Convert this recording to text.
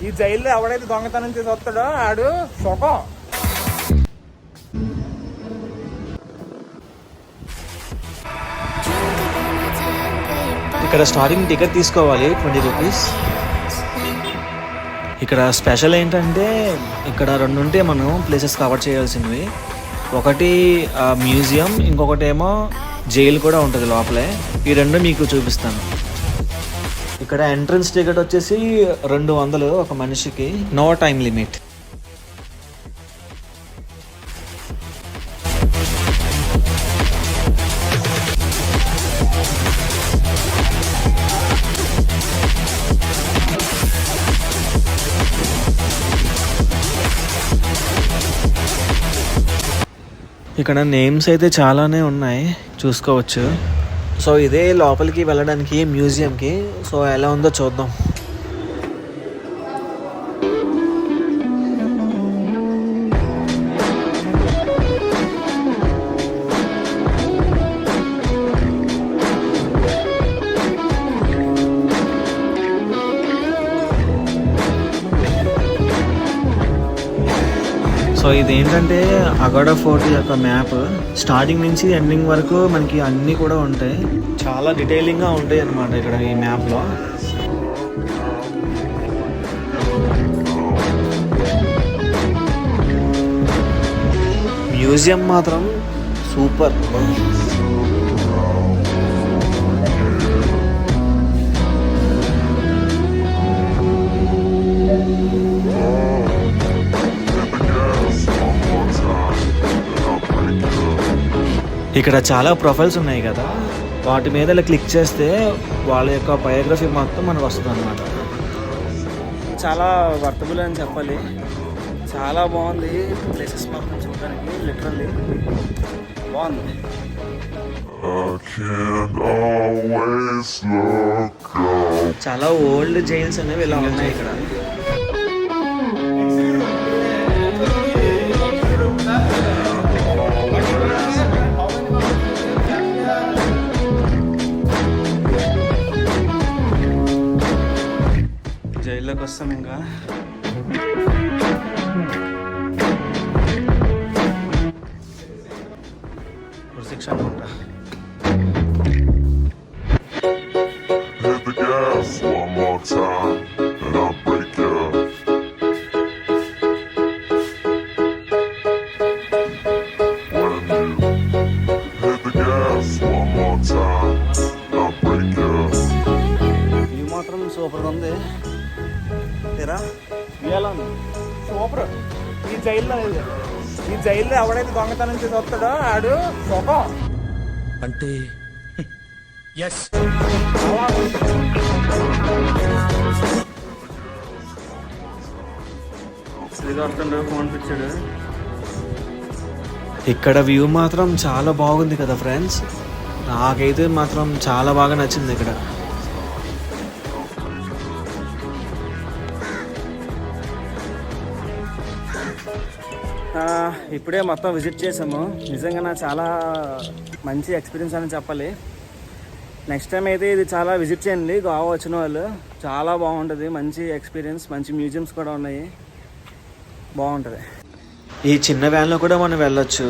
ఈ జైల్లో ఎవడైతే దొంగతనం చేసి వస్తాడో ఆడు సుఖం. ఇక్కడ స్టార్టింగ్ టికెట్ తీసుకోవాలి 20 రూపీస్. ఇక్కడ స్పెషల్ ఏంటంటే ఇక్కడ 2 ఉంటే మనం ప్లేసెస్ కవర్ చేయాల్సినవి. ఒకటి మ్యూజియం, ఇంకొకటి ఏమో జైలు కూడా ఉంటుంది లోపలే. ఈ 2 మీకు చూపిస్తాను. ఇక్కడ ఎంట్రన్స్ టికెట్ వచ్చేసి 200 ఒక మనిషికి, నో టైం లిమిట్. ఇక్కడ నేమ్స్ అయితే చాలానే ఉన్నాయి, చూసుకోవచ్చు. సో ఇదే లోపలికి వెళ్ళడానికి మ్యూజియంకి. సో ఎలా ఉందో చూద్దాం. సో ఇదేంటంటే అగోడా ఫోర్ట్ యొక్క మ్యాప్. స్టార్టింగ్ నుంచి ఎండింగ్ వరకు మనకి అన్నీ కూడా ఉంటాయి. చాలా డీటెయిలింగ్గా ఉంటాయి అన్నమాట ఇక్కడ ఈ మ్యాప్లో. మ్యూజియం మాత్రం సూపర్. ఇక్కడ చాలా ప్రొఫైల్స్ ఉన్నాయి కదా, వాటి మీద ఇలా క్లిక్ చేస్తే వాళ్ళ యొక్క బయోగ్రఫీ మొత్తం మనకు వస్తుంది అన్నమాట. చాలా వర్తబుల్ అని చెప్పాలి. చాలా బాగుంది ప్లేసెస్ మొత్తం చూడడానికి. లిటరల్లీ బాగుంది. చాలా ఓల్డ్ జైల్స్ అనేవి ఇలా ఉన్నాయి ఇక్కడ. జైల్లోకి వస్తాం ఇంకా. శిక్ష అనుకుంటా. ఇవి మాత్రం సూపర్ ఉంది. సూపర్. ఈ జైల్లో ఎవడైతే దొంగతనం చేసి వస్తాడో ఆడు సుఖం. అంటే ఫోన్ పిచ్చాడు. ఇక్కడ వ్యూ మాత్రం చాలా బాగుంది కదా ఫ్రెండ్స్. నాకైతే మాత్రం చాలా బాగా నచ్చింది ఇక్కడ. ఇప్పుడే మొత్తం విజిట్ చేసాము. నిజంగా నాకు చాలా మంచి ఎక్స్పీరియన్స్ అని చెప్పాలి. నెక్స్ట్ టైం అయితే ఇది చాలా విజిట్ చేయండి గోవా వచ్చిన వాళ్ళు. చాలా బాగుంటుంది, మంచి ఎక్స్పీరియన్స్. మంచి మ్యూజియంస్ కూడా ఉన్నాయి, బాగుంటుంది. ఈ చిన్న వ్యాన్లో కూడా మనం వెళ్ళొచ్చు.